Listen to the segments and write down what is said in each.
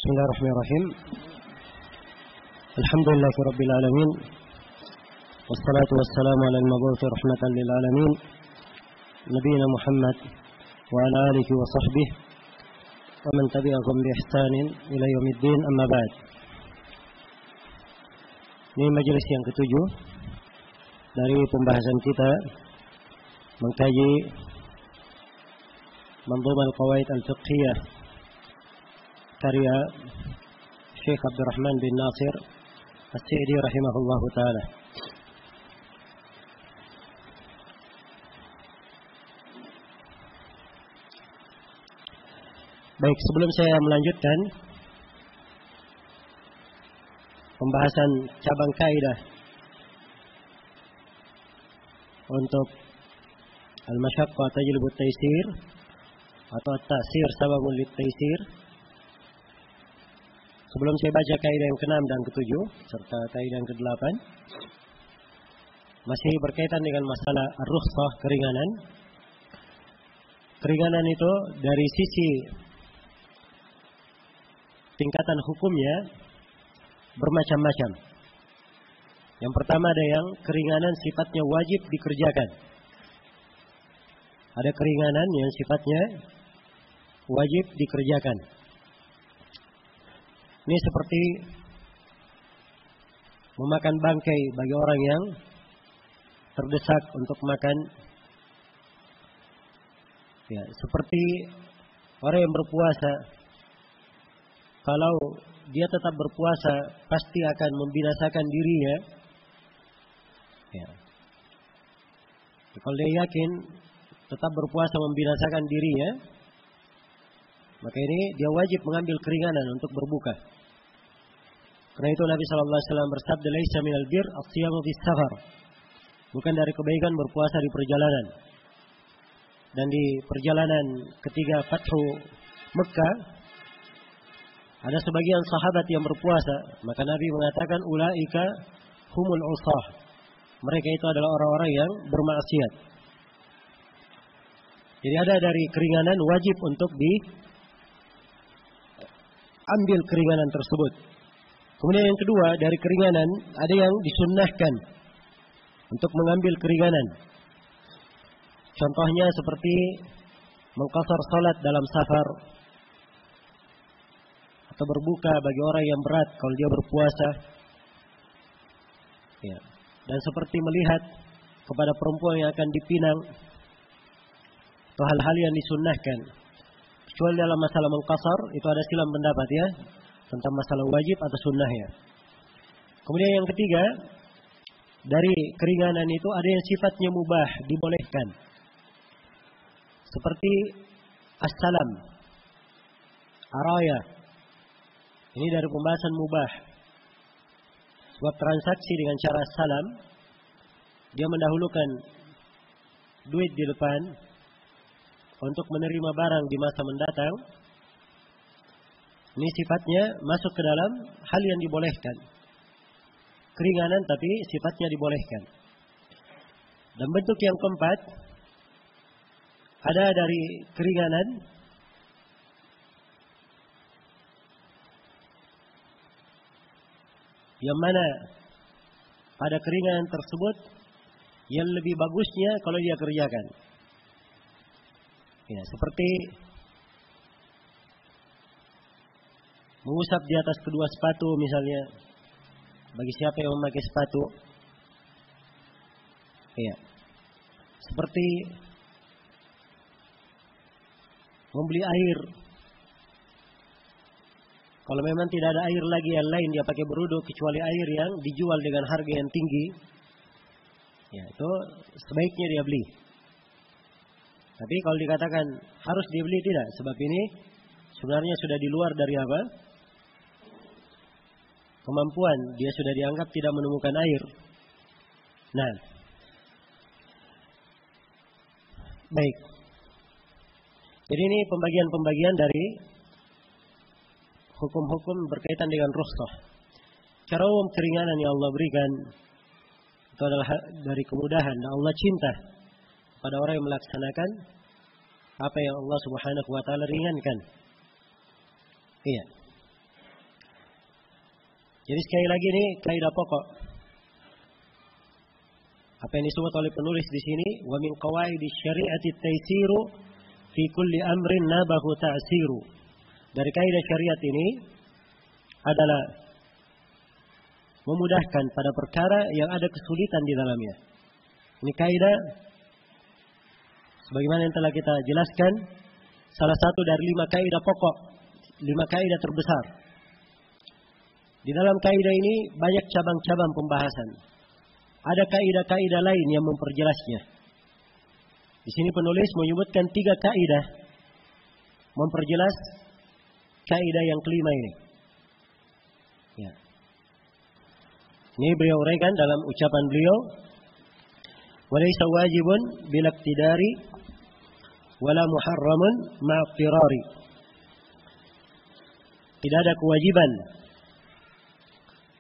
Bismillahirrahmanirrahim. Alhamdulillahirabbil alamin. Wassalatu wassalamu ala al-mabu'uts rahmatan lil alamin. Nabiyina Muhammad wa ala alihi wa sahbihi wa man tabi'ahum bi ihsanin ila yaumiddin, amma ba'd. Ini majelis yang ketujuh dari pembahasan kita mengkaji Manzumah al-Qawaid al-Fiqhiyah karya Syekh Abdurrahman bin Nasir As-Sa'di rahimahullahu taala. Baik, sebelum saya melanjutkan pembahasan cabang kaidah untuk al-masyaqqah tajlibu at-taysir atau at-ta'sir sababun lit-taysir, sebelum saya baca kaidah yang ke-6 dan ke-7 serta kaidah yang ke-8, masih berkaitan dengan masalah ar-rukhsah, keringanan. Keringanan itu dari sisi tingkatan hukumnya bermacam-macam. Yang pertama ada yang keringanan sifatnya wajib dikerjakan. Ada keringanan yang sifatnya wajib dikerjakan. Ini seperti memakan bangkai bagi orang yang terdesak untuk makan. Ya, seperti orang yang berpuasa, kalau dia tetap berpuasa pasti akan membinasakan dirinya. Ya. Kalau dia yakin tetap berpuasa membinasakan dirinya, maka ini dia wajib mengambil keringanan untuk berbuka. Karena itu Nabi SAW bersabda, "Laisa minal bir as-siyamu fis safar." Bukan dari kebaikan berpuasa di perjalanan. Dan di perjalanan ketiga Fathu Mekah, ada sebagian sahabat yang berpuasa, maka Nabi mengatakan, "Ulaika humul usah." Mereka itu adalah orang-orang yang bermaksiat. Jadi ada dari keringanan wajib untuk diambil keringanan tersebut. Kemudian yang kedua, dari keringanan ada yang disunnahkan untuk mengambil keringanan. Contohnya seperti mengqasar salat dalam safar, atau berbuka bagi orang yang berat kalau dia berpuasa. Ya. Dan seperti melihat kepada perempuan yang akan dipinang, atau hal-hal yang disunnahkan. Kecuali dalam masalah mengqasar, itu ada silang pendapat ya, tentang masalah wajib atau sunnahnya. Kemudian yang ketiga, dari keringanan itu ada yang sifatnya mubah, dibolehkan. Seperti as-salam, araya. Ini dari pembahasan mubah. Sebab transaksi dengan cara salam, dia mendahulukan duit di depan untuk menerima barang di masa mendatang. Ini sifatnya masuk ke dalam hal yang dibolehkan. Keringanan tapi sifatnya dibolehkan. Dan bentuk yang keempat, ada dari keringanan yang mana pada keringanan tersebut yang lebih bagusnya kalau dia kerjakan. Ya, seperti mengusap di atas kedua sepatu misalnya, bagi siapa yang memakai sepatu. Ya. Seperti membeli air. Kalau memang tidak ada air lagi yang lain, dia pakai berwudu kecuali air yang dijual dengan harga yang tinggi. Ya, itu sebaiknya dia beli. Tapi kalau dikatakan harus dibeli, tidak. Sebab ini sebenarnya sudah di luar dari apa? Kemampuan. Dia sudah dianggap tidak menemukan air. Nah. Baik. Jadi ini pembagian-pembagian dari hukum-hukum berkaitan dengan rukhsah. Cara umum keringanan yang Allah berikan itu adalah dari kemudahan, dan Allah cinta pada orang yang melaksanakan apa yang Allah Subhanahu wa taala ringankan. Iya. Jadi sekali lagi ini kaidah pokok. Apa yang disebut oleh penulis di sini, wa min qawaidis syari'ati at-taisiru fi kulli amrin nabahu ta'siru. Dari kaidah syariat ini adalah memudahkan pada perkara yang ada kesulitan di dalamnya. Ini kaidah sebagaimana yang telah kita jelaskan, salah satu dari 5 kaidah pokok, 5 kaidah terbesar. Di dalam kaidah ini banyak cabang-cabang pembahasan. Ada kaidah-kaidah lain yang memperjelasnya. Di sini penulis menyebutkan 3 kaidah memperjelas kaidah yang kelima ini. Ya. Ini beliau uraikan dalam ucapan beliau, walaysa wajibun bil iqtidari wala muharramun ma'tirari. Tidak ada kewajiban,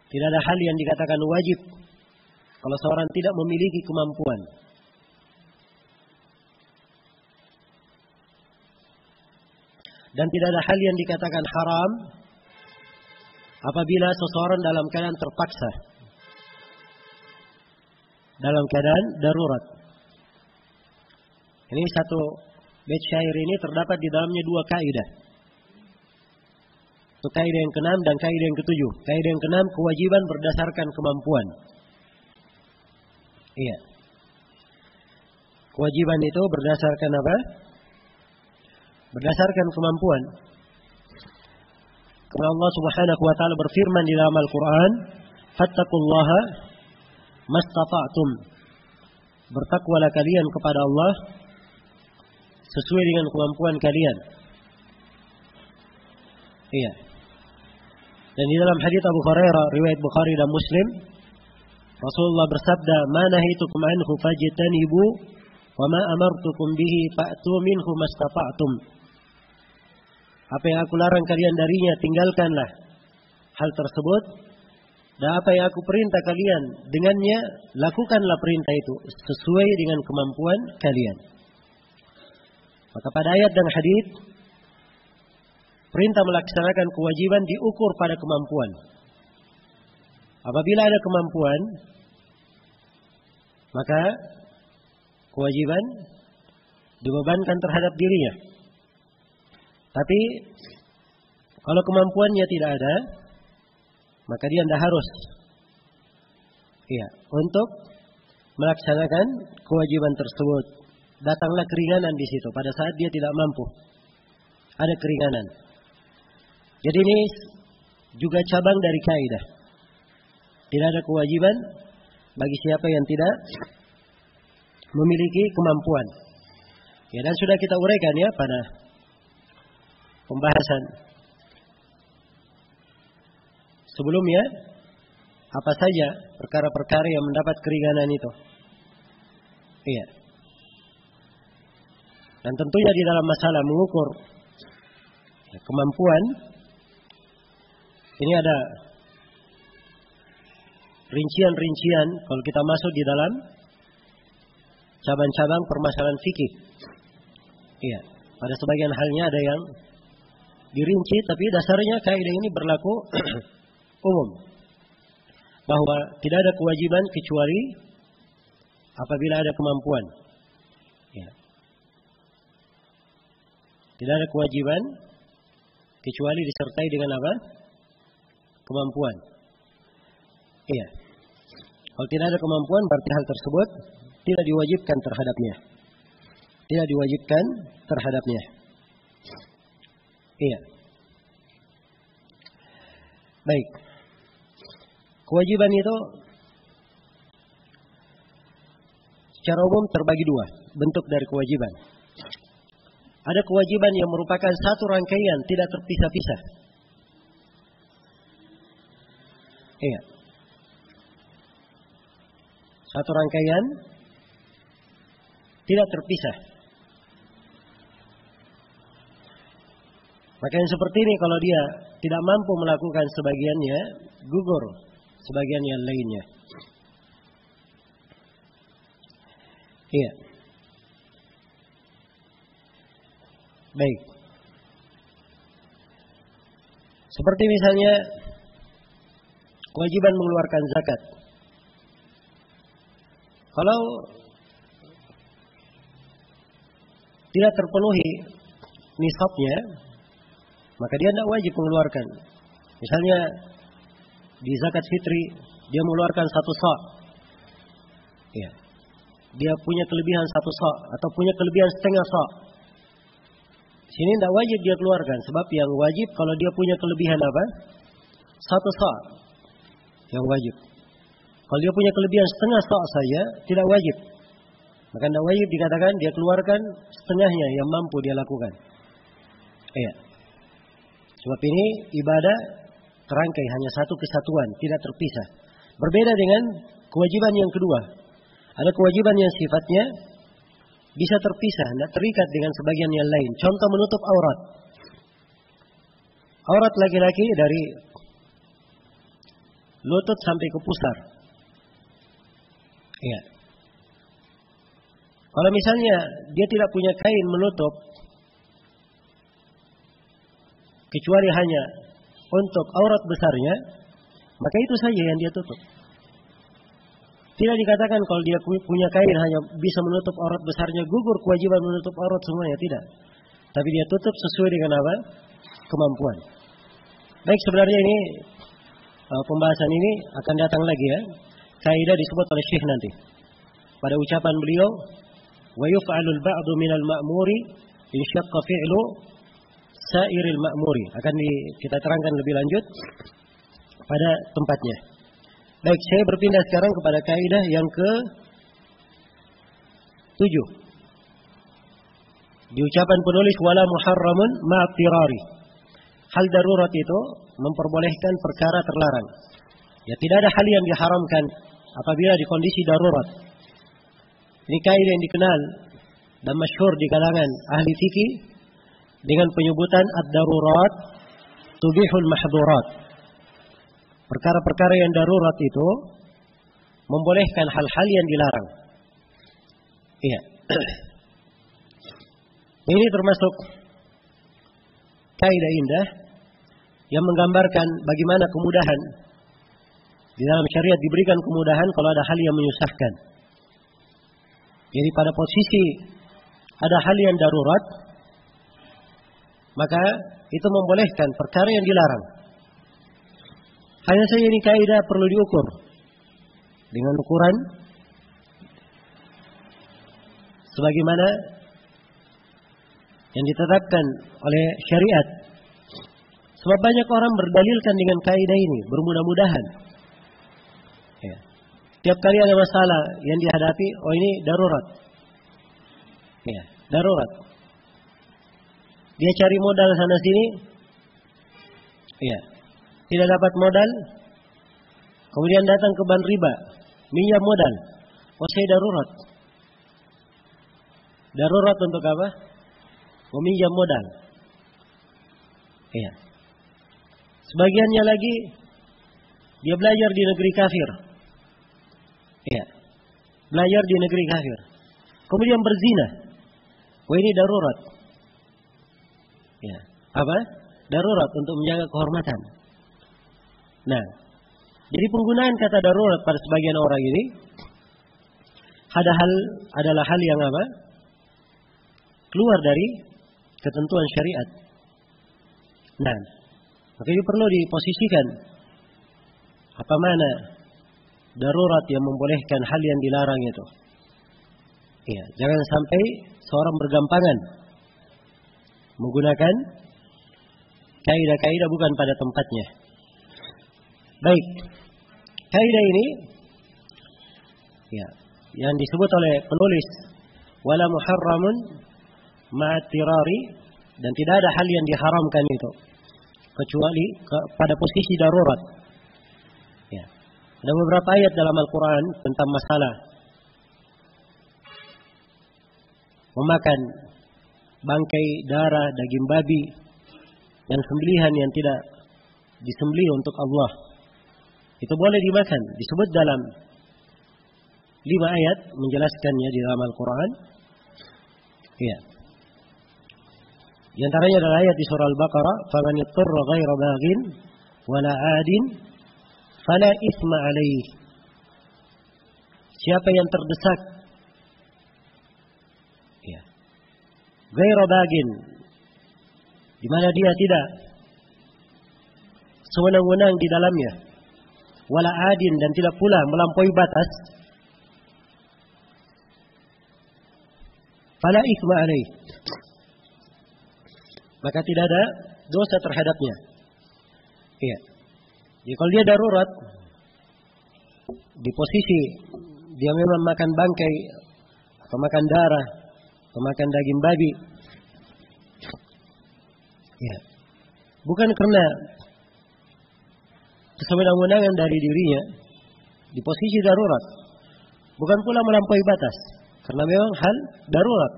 tidak ada hal yang dikatakan wajib kalau seorang tidak memiliki kemampuan. Dan tidak ada hal yang dikatakan haram apabila seseorang dalam keadaan terpaksa, dalam keadaan darurat. Ini satu bait syair ini terdapat di dalamnya 2 kaidah. Itu kaidah yang ke-6 dan kaidah yang ke-7. Kaidah yang ke-6 kewajiban berdasarkan kemampuan. Iya. Kewajiban itu berdasarkan apa? Berdasarkan kemampuan. Karena Allah Subhanahu wa taala berfirman di dalam Al-Qur'an, "Fattaqullaha mastata'tum." Bertakwalah kalian kepada Allah sesuai dengan kemampuan kalian. Iya. Dan di dalam hadits Abu Hurairah riwayat Bukhari dan Muslim, Rasulullah bersabda, "Ma nahitukum anhu fajtanibu wa ma amartukum bihi fa'tu minhu mastata'tum." Apa yang aku larang kalian darinya, tinggalkanlah hal tersebut. Dan apa yang aku perintah kalian dengannya, lakukanlah perintah itu sesuai dengan kemampuan kalian. Maka pada ayat dan hadis, perintah melaksanakan kewajiban diukur pada kemampuan. Apabila ada kemampuan, maka kewajiban dibebankan terhadap dirinya. Tapi kalau kemampuannya tidak ada, maka dia tidak harus untuk melaksanakan kewajiban tersebut. Datanglah keringanan di situ pada saat dia tidak mampu. Ada keringanan. Jadi ini juga cabang dari kaidah. Tidak ada kewajiban bagi siapa yang tidak memiliki kemampuan. Ya, dan sudah kita uraikan ya pada pembahasan sebelumnya, apa saja perkara-perkara yang mendapat keringanan itu. Iya. Dan tentunya di dalam masalah mengukur kemampuan, ini ada rincian-rincian kalau kita masuk di dalam cabang-cabang permasalahan fikih. Iya. Pada sebagian halnya ada yang dirinci, tapi dasarnya kaidah ini berlaku umum, bahwa tidak ada kewajiban kecuali apabila ada kemampuan. Ya. Tidak ada kewajiban kecuali disertai dengan apa? Kemampuan. Iya. Kalau tidak ada kemampuan, berarti hal tersebut tidak diwajibkan terhadapnya. Tidak diwajibkan terhadapnya. Iya. Baik. Kewajiban itu secara umum terbagi 2 bentuk dari kewajiban. Ada kewajiban yang merupakan satu rangkaian, tidak terpisah-pisah. Iya. Satu rangkaian tidak terpisah. Maka yang seperti ini kalau dia tidak mampu melakukan sebagiannya, gugur sebagian yang lainnya. Iya. Baik. Seperti misalnya kewajiban mengeluarkan zakat. Kalau tidak terpenuhi nisabnya, maka dia tidak wajib mengeluarkan. Misalnya di zakat fitri dia mengeluarkan 1 sa'. Ya. Dia punya kelebihan 1 sa' atau punya kelebihan setengah sa'. Sini tidak wajib dia keluarkan, sebab yang wajib kalau dia punya kelebihan apa? 1 sa' yang wajib. Kalau dia punya kelebihan setengah sa' saja tidak wajib. Maka tidak wajib dikatakan dia keluarkan setengahnya yang mampu dia lakukan. Iya. Sebab ini ibadah terangkai hanya satu kesatuan, tidak terpisah. Berbeda dengan kewajiban yang kedua. Ada kewajiban yang sifatnya bisa terpisah, tidak terikat dengan sebagian yang lain. Contoh menutup aurat. Aurat laki-laki dari lutut sampai ke pusar. Iya. Kalau misalnya dia tidak punya kain menutup, kecuali hanya untuk aurat besarnya, maka itu saja yang dia tutup. Tidak dikatakan kalau dia punya kain hanya bisa menutup aurat besarnya, gugur kewajiban menutup aurat semuanya, tidak. Tapi dia tutup sesuai dengan apa? Kemampuan. Baik, sebenarnya ini pembahasan ini akan datang lagi ya. Kaidah disebut oleh Syekh nanti. Pada ucapan beliau, wa yuf'alul ba'du minal ma'muri in syaqqa fi'lu sa'iril ma'muri. Akan kita terangkan lebih lanjut pada tempatnya. Baik, saya berpindah sekarang kepada kaidah yang ke-7. Di ucapan penulis wala muharramun ma'tirari. Hal darurat itu memperbolehkan perkara terlarang. Ya, tidak ada hal yang diharamkan apabila di kondisi darurat. Ini kaidah yang dikenal dan masyhur di kalangan ahli fikih dengan penyebutan ad-darurat tubihul mahdhurat. Perkara-perkara yang darurat itu membolehkan hal-hal yang dilarang. Iya. Ini termasuk kaidah indah yang menggambarkan bagaimana kemudahan di dalam syariat, diberikan kemudahan kalau ada hal yang menyusahkan. Jadi pada posisi ada hal yang darurat, maka itu membolehkan perkara yang dilarang. Hanya saja ini kaidah perlu diukur dengan ukuran sebagaimana yang ditetapkan oleh syariat. Sebab banyak orang berdalilkan dengan kaidah ini, bermudah-mudahan. Ya. Tiap kali ada masalah yang dihadapi, oh ini darurat. Ya, darurat. Dia cari modal sana sini, ya, tidak dapat modal, kemudian datang ke bank riba, minjam modal. Oh saya darurat. Darurat untuk apa? Meminjam modal. Ya. Sebagiannya lagi dia belajar di negeri kafir. Ya. Belajar di negeri kafir. Kemudian berzina. Wah ini darurat. Ya. Apa? Darurat untuk menjaga kehormatan. Nah, jadi penggunaan kata darurat pada sebagian orang ini adalah hal yang apa? Keluar dari ketentuan syariat. Nah, maka ini perlu diposisikan apa mana darurat yang membolehkan hal yang dilarang itu. Iya, jangan sampai seorang bergampangan menggunakan kaidah-kaidah bukan pada tempatnya. Baik, kaidah ini ya, yang disebut oleh penulis wala muharramun ma'tirari, dan tidak ada hal yang diharamkan itu kecuali pada posisi darurat. Ya. Ada beberapa ayat dalam Al-Quran tentang masalah memakan bangkai, darah, daging babi, dan sembelihan yang tidak disembelih untuk Allah. Itu boleh dimakan. Disebut dalam 5 ayat menjelaskannya di dalam Al-Quran. Ya. Di antaranya adalah ayat di surah Al-Baqarah, "Faman yattara ghaira baghin wala 'adin fala itsma alaih. Siapa yang terdesak, ya, ghairu bagin, di mana dia tidak sewenang-wenang di dalamnya, wala adin, dan tidak pula melampaui batas, fala itsma alaih, maka tidak ada dosa terhadapnya. Iya. Jadi kalau dia darurat di posisi dia memang makan bangkai atau makan darah atau makan daging babi, ya, bukan karena kesewenang-wenangan dari dirinya di posisi darurat, bukan pula melampaui batas, karena memang hal darurat,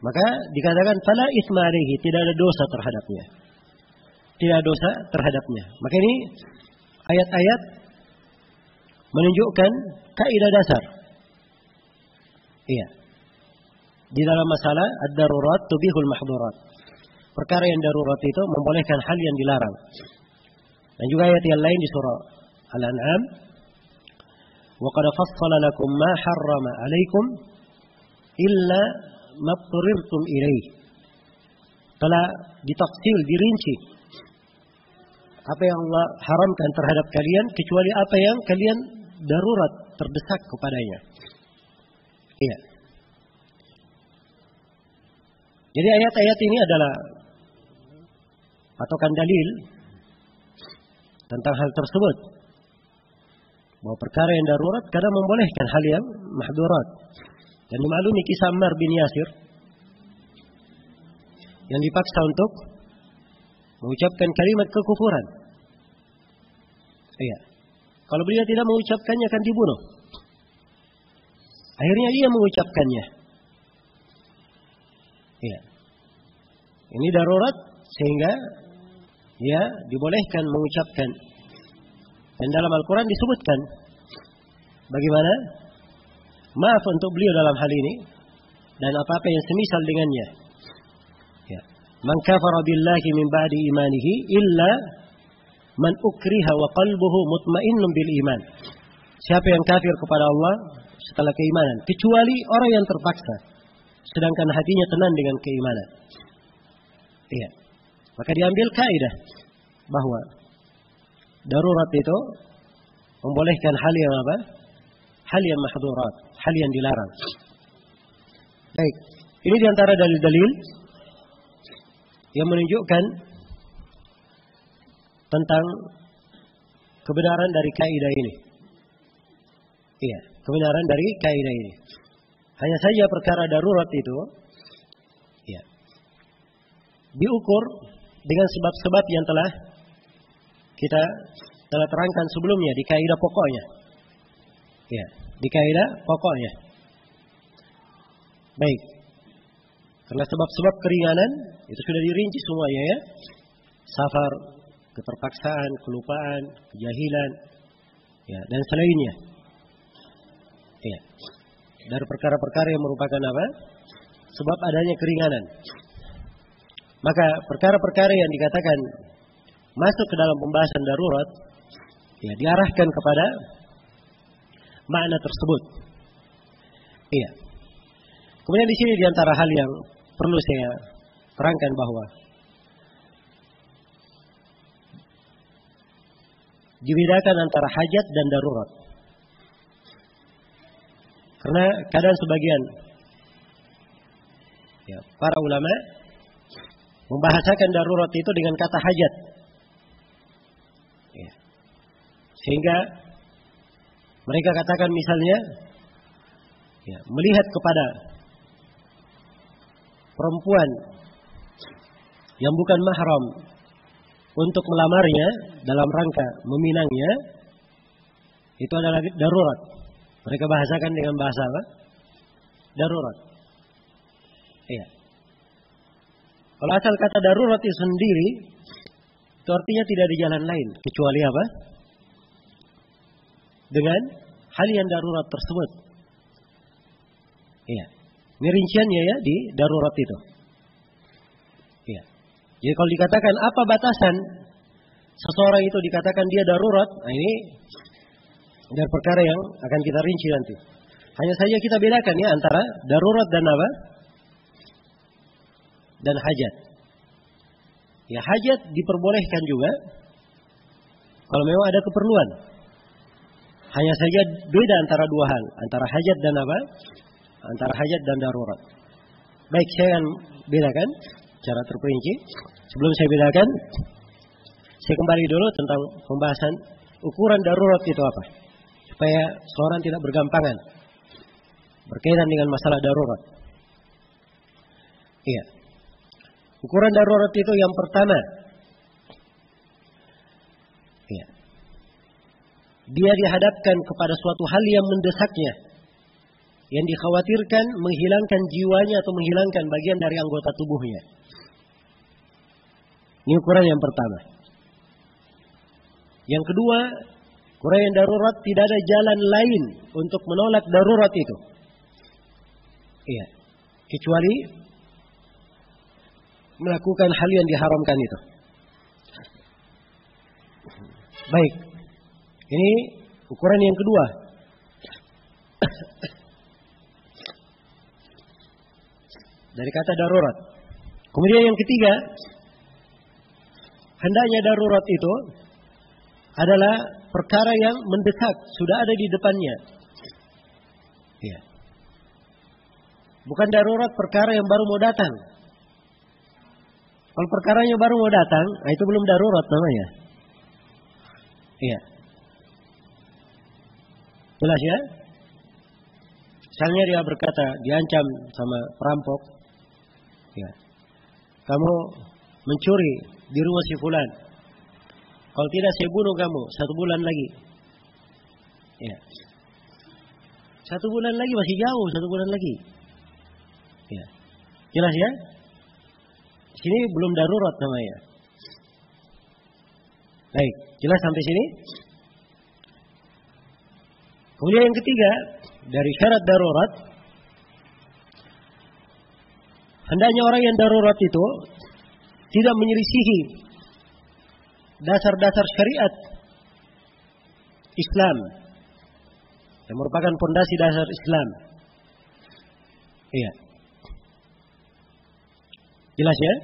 maka dikatakan fala itsma alaihi, tidak ada dosa terhadapnya. Tidak ada dosa terhadapnya. Maka ini ayat-ayat menunjukkan kaidah dasar. Iya. Di dalam masalah ad-darurat tubihul mahdhurat. Perkara yang darurat itu membolehkan hal yang dilarang. Dan juga ayat yang lain di surah Al-An'am, wa qad fassala lakum ma harrama 'alaikum illa ma dhurrirtum ilaih. Telah ditafsil, dirinci apa yang Allah haramkan terhadap kalian kecuali apa yang kalian darurat terdesak kepadanya. Iya. Jadi ayat-ayat ini adalah patokan dalil tentang hal tersebut, bahwa perkara yang darurat kadang membolehkan hal yang mahdurat. Dan dimaklumi kisah Ammar bin Yasir yang dipaksa untuk mengucapkan kalimat kekufuran. Iya. Kalau beliau tidak mengucapkannya akan dibunuh. Akhirnya ia mengucapkannya. Iya. Ini darurat sehingga ya dibolehkan mengucapkan. Dan dalam Al-Quran disebutkan bagaimana maaf untuk beliau dalam hal ini dan apa-apa yang semisal dengannya. Man kafara billahi min ba'di imanihi illa man ukriha wa qalbuhu mutmainnun bil iman. Siapa yang kafir kepada Allah setelah keimanan, kecuali orang yang terpaksa sedangkan hatinya tenang dengan keimanan. Iya. Maka diambil kaidah bahwa darurat itu membolehkan hal yang apa? Hal yang mahdhurat, hal yang dilarang. Baik. Ini diantara dalil-dalil yang menunjukkan tentang kebenaran dari kaidah ini. Iya, kebenaran dari kaidah ini. Hanya saja perkara darurat itu ya, diukur dengan sebab-sebab yang telah kita terangkan sebelumnya di kaidah pokoknya. Ya, di kaidah pokoknya. Baik. Karena sebab-sebab keringanan itu sudah dirinci semuanya ya. Safar, keterpaksaan, kelupaan, kejahilan, ya, dan selainnya. Ya. Dari perkara-perkara yang merupakan apa? Sebab adanya keringanan. Maka perkara-perkara yang dikatakan masuk ke dalam pembahasan darurat, ya, diarahkan kepada makna tersebut. Iya. Kemudian di sini diantara hal yang perlu saya terangkan bahwa dibedakan antara hajat dan darurat. Karena kadang sebagian ya, para ulama membahasakan darurat itu dengan kata hajat. Ya. Sehingga mereka katakan misalnya ya, melihat kepada perempuan yang bukan mahram untuk melamarnya dalam rangka meminangnya, itu adalah darurat. Mereka bahasakan dengan bahasa apa? Darurat. Iya. Kalau asal kata darurat itu sendiri, itu artinya tidak ada jalan lain kecuali apa? Dengan hal yang darurat tersebut. Iya. Ini rinciannya ya di darurat itu. Iya. Jadi kalau dikatakan apa batasan seseorang itu dikatakan dia darurat, nah ini dari perkara yang akan kita rinci nanti. Hanya saja kita bedakan ya antara darurat dan apa? Dan hajat. Ya hajat diperbolehkan juga kalau memang ada keperluan. Hanya saja beda antara dua hal, antara hajat dan apa? Antara hajat dan darurat. Baik, saya akan bedakan secara terperinci. Sebelum saya bedakan, saya kembali dulu tentang pembahasan ukuran darurat itu apa. Supaya seorang tidak bergampangan berkaitan dengan masalah darurat. Iya. Ukuran darurat itu yang pertama. Iya. Dia dihadapkan kepada suatu hal yang mendesaknya, yang dikhawatirkan menghilangkan jiwanya atau menghilangkan bagian dari anggota tubuhnya. Ini ukuran yang pertama. Yang kedua, ukuran yang darurat tidak ada jalan lain untuk menolak darurat itu. Iya, kecuali melakukan hal yang diharamkan itu. Baik, ini ukuran yang kedua. Dari kata darurat. Kemudian yang ketiga, hendaknya darurat itu adalah perkara yang mendesak, sudah ada di depannya. Ya. Bukan darurat perkara yang baru mau datang. Kalau perkaranya baru mau datang, nah itu belum darurat namanya. Iya. Jelas ya? Misalnya dia berkata, diancam sama perampok. Ya. Kamu mencuri di rumah si fulan. Kalau tidak saya bunuh kamu 1 bulan lagi. Ya. 1 bulan lagi masih jauh, 1 bulan lagi. Ya. Jelas ya? Sini belum darurat namanya. Baik, jelas sampai sini? Kemudian yang ketiga, dari syarat darurat, hendaknya orang yang darurat itu tidak menyelisihi dasar-dasar syariat Islam yang merupakan pondasi dasar Islam. Iya. Jelas ya?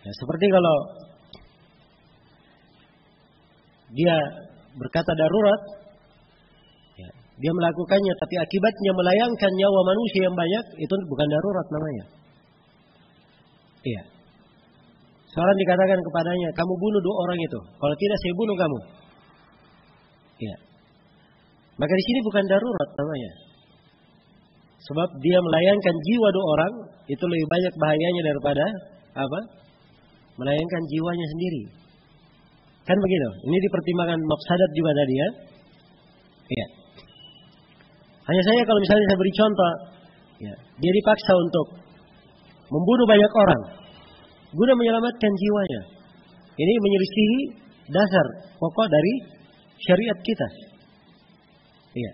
Ya, seperti kalau dia berkata darurat, ya, dia melakukannya tapi akibatnya melayangkan nyawa manusia yang banyak, itu bukan darurat namanya. Iya. Seorang dikatakan kepadanya, kamu bunuh 2 orang itu. Kalau tidak saya bunuh kamu. Iya. Maka di sini bukan darurat namanya. Sebab dia melayangkan jiwa 2 orang, itu lebih banyak bahayanya daripada apa? Melayangkan jiwanya sendiri. Kan begitu. Ini dipertimbangkan mafsadat juga tadi ya. Iya. Hanya saya kalau misalnya saya beri contoh, ya, dia dipaksa untuk membunuh banyak orang guna menyelamatkan jiwanya. Ini menyelisihi dasar pokok dari syariat kita. Iya.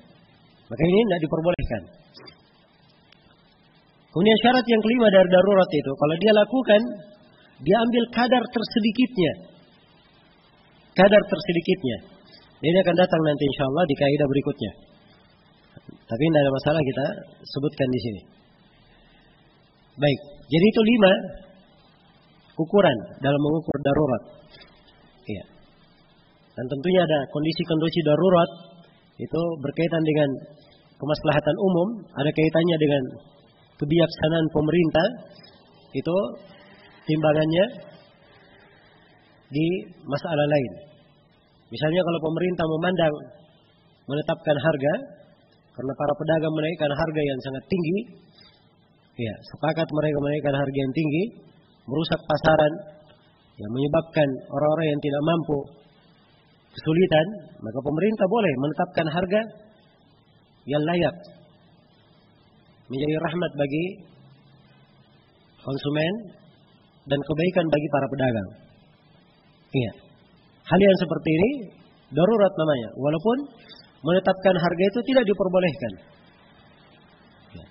Maka ini tidak diperbolehkan. Kemudian syarat yang kelima dari darurat itu, kalau dia lakukan, dia ambil kadar tersedikitnya. Kadar tersedikitnya. Ini akan datang nanti insyaallah di kaidah berikutnya. Tapi tidak ada masalah kita sebutkan di sini. Baik, jadi itu 5 ukuran dalam mengukur darurat. Iya. Dan tentunya ada kondisi-kondisi darurat itu berkaitan dengan kemaslahatan umum, ada kaitannya dengan kebijaksanaan pemerintah, itu timbangannya di masalah lain. Misalnya kalau pemerintah memandang menetapkan harga karena para pedagang menaikkan harga yang sangat tinggi, ya, sepakat mereka menaikkan harga yang tinggi, merusak pasaran, yang menyebabkan orang-orang yang tidak mampu kesulitan, maka pemerintah boleh menetapkan harga yang layak, menjadi rahmat bagi konsumen dan kebaikan bagi para pedagang. Iya. Hal yang seperti ini darurat namanya, walaupun menetapkan harga itu tidak diperbolehkan. Ya.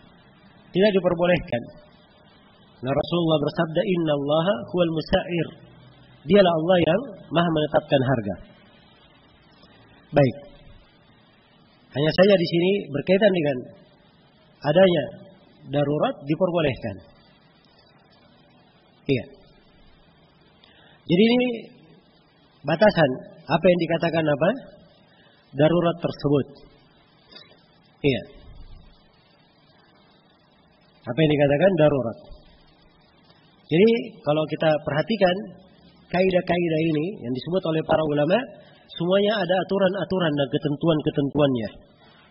Tidak diperbolehkan. Nah, Rasulullah bersabda, "Innallaha huwal musa'ir." Dialah Allah yang Maha menetapkan harga. Baik. Hanya saja di sini berkaitan dengan adanya darurat diperbolehkan. Iya. Jadi ini batasan apa yang dikatakan apa? Darurat tersebut. Iya. Apa yang dikatakan darurat. Jadi kalau kita perhatikan kaidah-kaidah ini yang disebut oleh para ulama, semuanya ada aturan-aturan dan ketentuan-ketentuannya.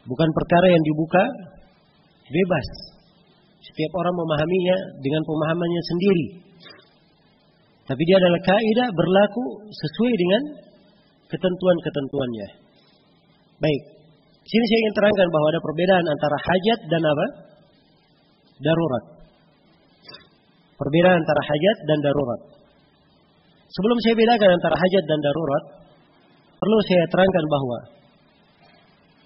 Bukan perkara yang dibuka bebas. Setiap orang memahaminya dengan pemahamannya sendiri. Tapi dia adalah kaidah berlaku sesuai dengan ketentuan-ketentuannya. Baik. Sini saya ingin terangkan bahwa ada perbedaan antara hajat dan apa? Darurat. Perbedaan antara hajat dan darurat. Sebelum saya bedakan antara hajat dan darurat, perlu saya terangkan bahwa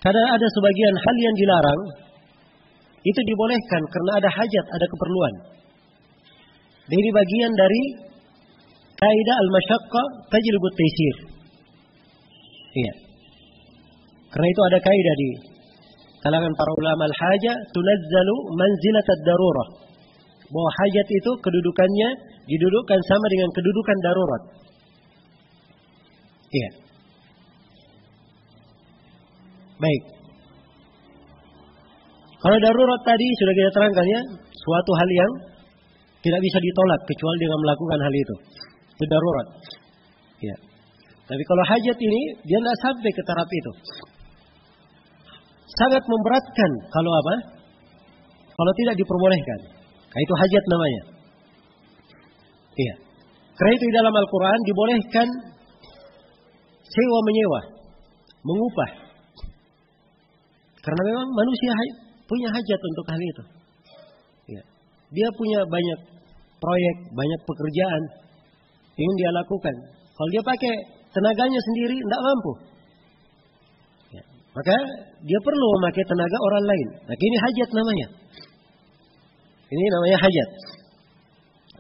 kadang ada sebagian hal yang dilarang, itu dibolehkan karena ada hajat, ada keperluan. Dan ini bagian dari kaidah al-masyaqqa tajlibu at-taysir. Iya. Karena itu ada kaidah di kalangan para ulama al-haja tunazzalu manzilat ad-darurah. Bahwa hajat itu kedudukannya didudukkan sama dengan kedudukan darurat. Iya. Baik. Kalau darurat tadi sudah kita terangkan ya, suatu hal yang tidak bisa ditolak kecuali dengan melakukan hal itu. Itu darurat. Ya. Tapi kalau hajat ini dia tidak sampai ke taraf itu. Sangat memberatkan kalau apa? Kalau tidak diperbolehkan. Nah, itu hajat namanya. Iya. Karena itu di dalam Al-Quran dibolehkan sewa menyewa, mengupah. Karena memang manusia punya hajat untuk hal itu. Ya. Dia punya banyak proyek, banyak pekerjaan ingin dia lakukan. Kalau dia pakai tenaganya sendiri, tidak mampu. Ya. Maka dia perlu memakai tenaga orang lain. Nah, ini hajat namanya. Ini namanya hajat.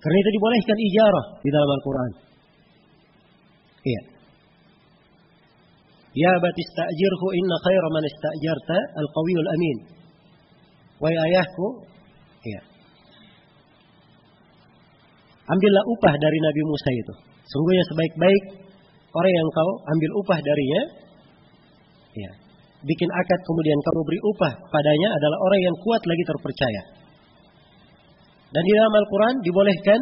Karena itu dibolehkan ijarah di dalam Al-Quran. Iya. Ya abati ista'jirhu inna khaira man ista'jarta al-qawiyul amin. Wahai ayahku, ya. Ambillah upah dari Nabi Musa itu. Sungguhnya sebaik-baik orang yang kau ambil upah darinya, ya. Bikin akad kemudian kamu beri upah padanya adalah orang yang kuat lagi terpercaya. Dan di dalam Al-Quran dibolehkan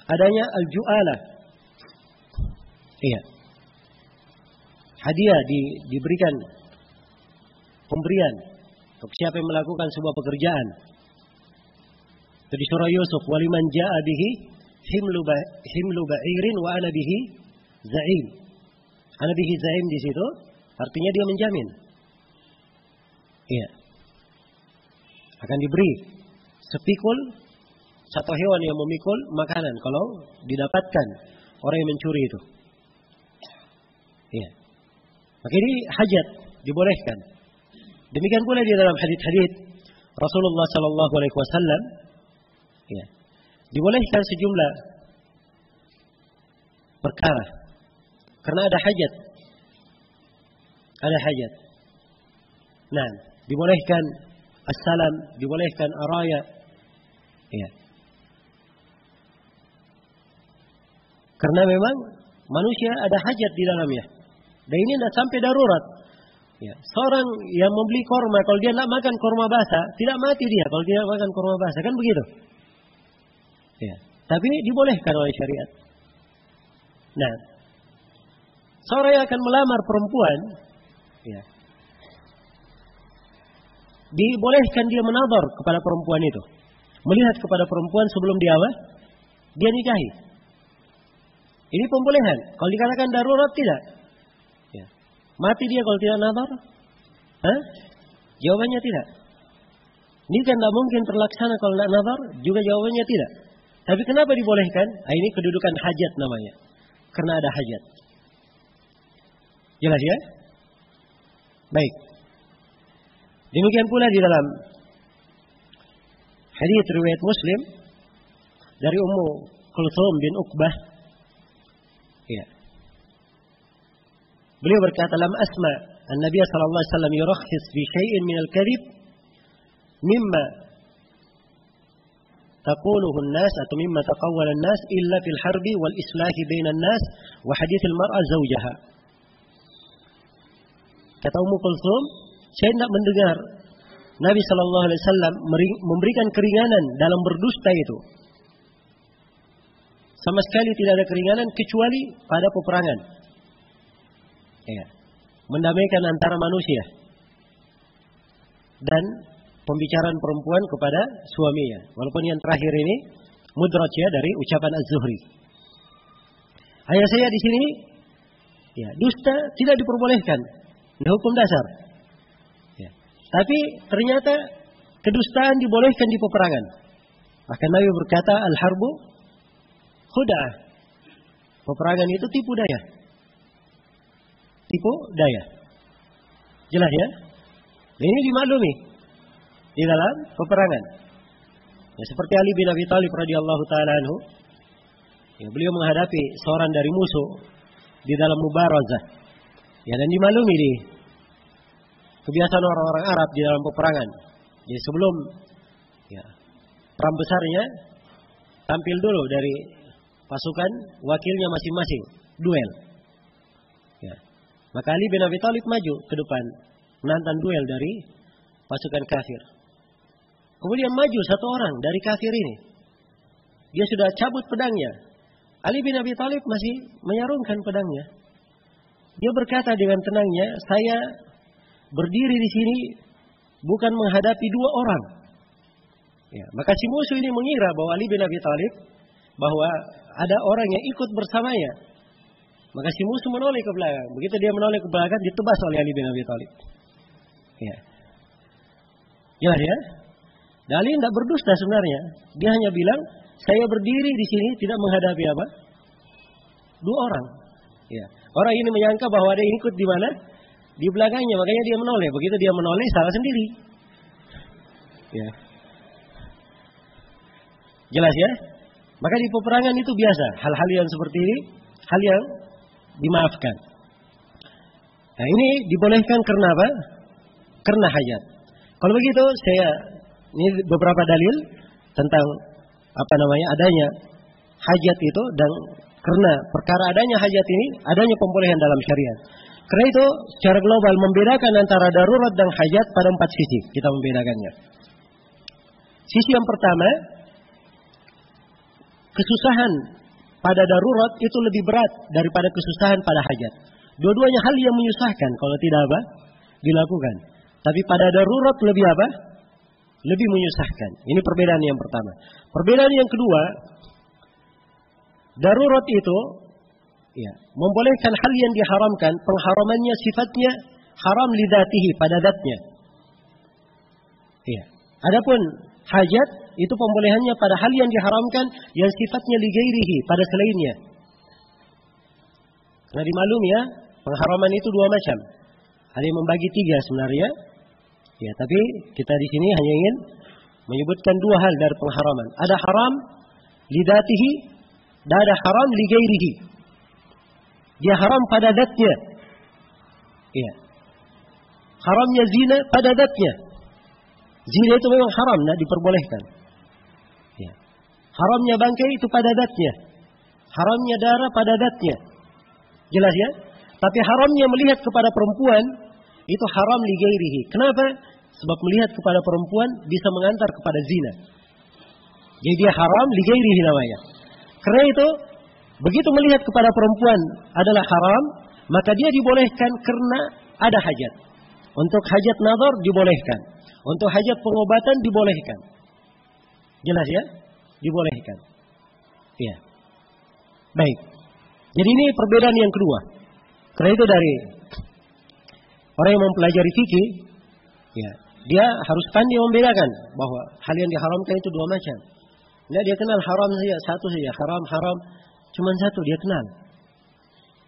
adanya al-ju'alah. Iya. Hadiah diberikan pemberian untuk siapa yang melakukan sebuah pekerjaan. Itu di surah Yusuf, waliman ja'a bihi himlu ba'irin wa ana bihi za'im. Ana bihi za'im di situ artinya dia menjamin. Iya. Akan diberi sepikul satu hewan yang memikul makanan kalau didapatkan orang yang mencuri itu. Iya. Maka ini hajat dibolehkan. Demikian pula di dalam hadits-hadits Rasulullah sallallahu alaihi wasallam, ya. Dibolehkan sejumlah perkara karena ada hajat. Ada hajat. Nah, dibolehkan as-salam, dibolehkan araya. Ya. Karena memang manusia ada hajat di dalamnya. Dan ini tidak sampai darurat. Ya. Seorang yang membeli korma, kalau dia tidak makan korma basah, tidak mati dia kalau dia makan korma basah. Kan begitu? Ya. Tapi dibolehkan oleh syariat. Nah, seorang yang akan melamar perempuan, ya, dibolehkan dia menadhar kepada perempuan itu. Melihat kepada perempuan sebelum dia nikahi. Ini pembolehan. Kalau dikatakan darurat tidak. Ya. Mati dia kalau tidak nazar? Jawabannya tidak. Ini kan tidak mungkin terlaksana kalau tidak nazar. Juga jawabannya tidak. Tapi kenapa dibolehkan? Ini kedudukan hajat namanya. Karena ada hajat. Jelas ya? Baik. Demikian pula di dalam hadits riwayat Muslim dari Ummu Kulthum bin Uqbah. Ya. Beliau berkata, "Lam asma an-nabiy sallallahu alaihi wasallam yurakhis fi syai'in min al-kadhib mimma taquluhu an-nas atau mimma taqawwala an-nas illa fil harbi wal islahi bainan nas wa hadits al-mar'a zawjaha." Kata Ummu Kulthum, saya tidak mendengar Nabi sallallahu alaihi wasallam memberikan keringanan dalam berdusta itu. Sama sekali tidak ada keringanan kecuali pada peperangan. Ya. Mendamaikan antara manusia. Dan pembicaraan perempuan kepada suaminya. Walaupun yang terakhir ini mudraj ya dari ucapan Az-Zuhri. Ayat saya di sini ya, dusta tidak diperbolehkan. Ini hukum dasar. Ya. Tapi ternyata kedustaan dibolehkan di peperangan. Bahkan Nabi berkata, "Al-harbu khuda'ah." Peperangan itu tipu daya. Tipu daya. Jelas ya? Ini dimaklumi di dalam peperangan. Ya, seperti Ali bin Abi Thalib radhiyallahu taala anhu, ya, beliau menghadapi seorang dari musuh di dalam mubarazah. Ya, dan dimaklumi di kebiasaan orang-orang Arab di dalam peperangan. Jadi sebelum ya, perang besarnya tampil dulu dari pasukan wakilnya masing-masing, duel. Ya. Maka Ali bin Abi Thalib maju ke depan menantang duel dari pasukan kafir. Kemudian maju satu orang dari kafir ini. Dia sudah cabut pedangnya. Ali bin Abi Thalib masih menyarungkan pedangnya. Dia berkata dengan tenangnya, "Saya berdiri di sini bukan menghadapi dua orang." Ya, maka si musuh ini mengira bahwa Ali bin Abi Thalib bahwa ada orang yang ikut bersamanya. Maka si musuh menoleh ke belakang. Begitu dia menoleh ke belakang, ditebas oleh Ali bin Abi Thalib. Ya. Jelas ya? Dan Ali tidak berdusta sebenarnya. Dia hanya bilang, "Saya berdiri di sini tidak menghadapi apa? Dua orang." Ya. Orang ini menyangka bahwa ada yang ikut di mana? Di belakangnya, makanya dia menoleh. Begitu dia menoleh, salah sendiri. Ya. Jelas ya? Maka di peperangan itu biasa. Hal-hal yang seperti ini, hal yang dimaafkan. Nah, ini dibolehkan karena apa? Karena hajat. Kalau begitu, ini beberapa dalil tentang adanya hajat itu, dan karena perkara adanya hajat ini, adanya pembolehan dalam syariat. Karena itu, secara global membedakan antara darurat dan hajat pada 4 sisi. Kita membedakannya. Sisi yang pertama, kesusahan pada darurat itu lebih berat daripada kesusahan pada hajat. Dua-duanya hal yang menyusahkan kalau tidak dilakukan. Tapi pada darurat lebih lebih menyusahkan. Ini perbedaan yang pertama. Perbedaan yang kedua, darurat itu ya, membolehkan hal yang diharamkan, pengharamannya sifatnya haram lidatihi, pada zatnya. Ya. Adapun hajat itu pembolehannya pada hal yang diharamkan yang sifatnya ligairihi, pada selainnya. Karena dimaklum ya, pengharaman itu dua macam. Ada yang membagi 3 sebenarnya. Ya, tapi kita di sini hanya ingin menyebutkan 2 hal dari pengharaman. Ada haram lidatihi dan ada haram ligairihi. Dia haram pada zatnya. Ya. Haramnya zina pada zatnya. Zina itu memang haram, tidak diperbolehkan. Ya. Haramnya bangkai itu pada zatnya. Haramnya darah pada zatnya. Jelas ya? Tapi haramnya melihat kepada perempuan itu haram li ghairihi. Kenapa? Sebab melihat kepada perempuan bisa mengantar kepada zina. Jadi dia haram li ghairihi namanya. Karena itu, begitu melihat kepada perempuan adalah haram, maka dia dibolehkan karena ada hajat. Untuk hajat nazar dibolehkan. Untuk hajat pengobatan dibolehkan. Jelas ya? Dibolehkan. Ya. Baik. Jadi ini perbedaan yang kedua. Karena itu dari orang yang mempelajari fikih, ya, dia harus pandai membedakan bahwa hal yang diharamkan itu 2 macam. Nah, dia kenal haram saja, satu saja, haram, cuma satu dia kenal.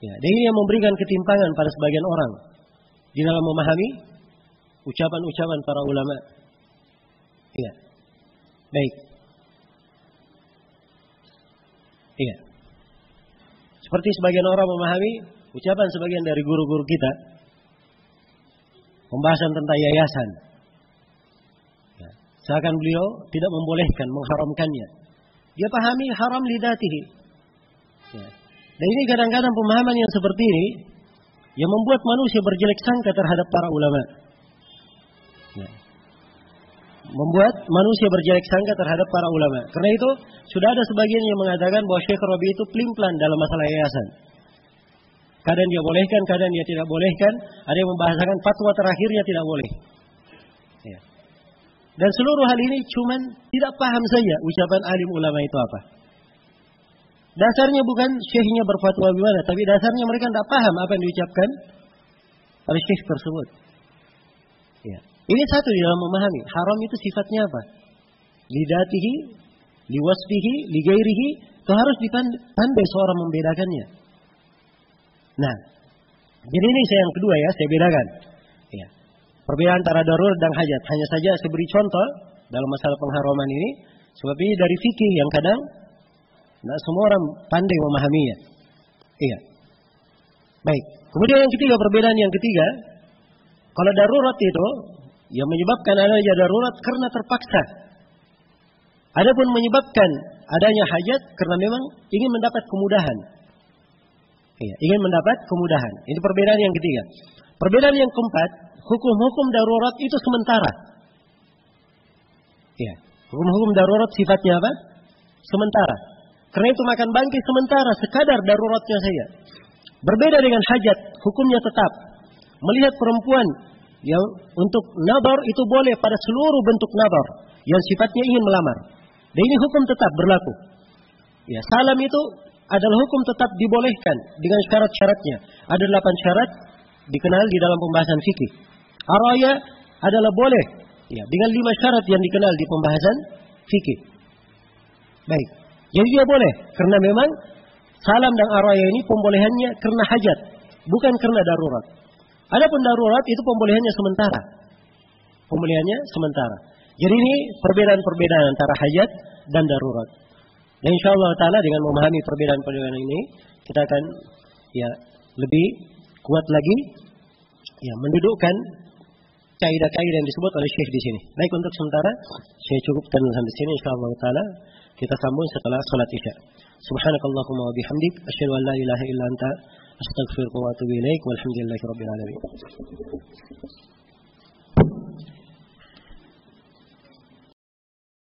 Ya, dan ini yang memberikan ketimpangan pada sebagian orang di dalam memahami ucapan-ucapan para ulama. Ya. Baik. Iya. Seperti sebagian orang memahami ucapan sebagian dari guru-guru kita, pembahasan tentang yayasan. Ya. Seakan beliau tidak membolehkan, mengharamkannya. Dia pahami haram lidatihi. Ya. Dan ini kadang-kadang pemahaman yang seperti ini yang membuat manusia berjelek sangka terhadap para ulama. Ya. Membuat manusia berjelek sangka terhadap para ulama. Karena itu sudah ada sebagian yang mengatakan bahwa Syekh Rabi itu pelin-pelan dalam masalah yayasan. Kadang dia bolehkan, kadang dia tidak bolehkan. Ada yang membahasakan fatwa terakhirnya tidak boleh. Ya. Dan seluruh hal ini cuman tidak paham saja ucapan alim ulama itu apa. Dasarnya bukan syekhnya berfatwa bagaimana, tapi dasarnya mereka tidak paham apa yang diucapkan oleh syekh tersebut. Ya. Ini satu di dalam memahami haram itu sifatnya apa? Lidatihi, liwasfihi, ligairihi, itu harus dipandai seorang membedakannya. Nah, jadi ini yang kedua ya, saya bedakan. Ya. Perbedaan antara darurat dan hajat. Hanya saja saya beri contoh dalam masalah pengharaman ini, sebab ini dari fikih yang kadang tidak semua orang pandai memahaminya. Iya. Baik. Kemudian yang ketiga, perbedaan yang ketiga, kalau darurat itu yang menyebabkan adanya darurat karena terpaksa. Adapun menyebabkan adanya hajat karena memang ingin mendapat kemudahan. Iya, ingin mendapat kemudahan. Ini perbedaan yang ketiga. Perbedaan yang keempat, hukum-hukum darurat itu sementara. Iya, hukum-hukum darurat sifatnya apa? Sementara. Karena itu makan bangkit sementara, sekadar daruratnya saja. Berbeda dengan hajat, hukumnya tetap. Melihat perempuan yang untuk nadar itu boleh pada seluruh bentuk nadar yang sifatnya ingin melamar. Dan ini hukum tetap berlaku. Ya, salam itu adalah hukum tetap dibolehkan dengan syarat-syaratnya. Ada 8 syarat dikenal di dalam pembahasan fikih. Araya adalah boleh, ya, dengan 5 syarat yang dikenal di pembahasan fikih. Baik, jadi dia boleh karena memang salam dan araya ini pembolehannya karena hajat, bukan karena darurat. Adapun darurat itu pembolehannya sementara. Pembolehannya sementara. Jadi ini perbedaan-perbedaan antara hajat dan darurat. Dan insyaallah taala dengan memahami perbedaan-perbedaan ini, kita akan ya lebih kuat lagi ya mendudukkan kaidah-kaidah yang disebut oleh Syekh di sini. Baik, untuk sementara saya cukupkan sampai sini, insyaallah taala kita sambung setelah salat Isya. Subhanakallahumma wa bihamdik asyhadu an la ilaha illa anta astaghfiruka wa atubu ilaik walhamdulillahirabbil alamin.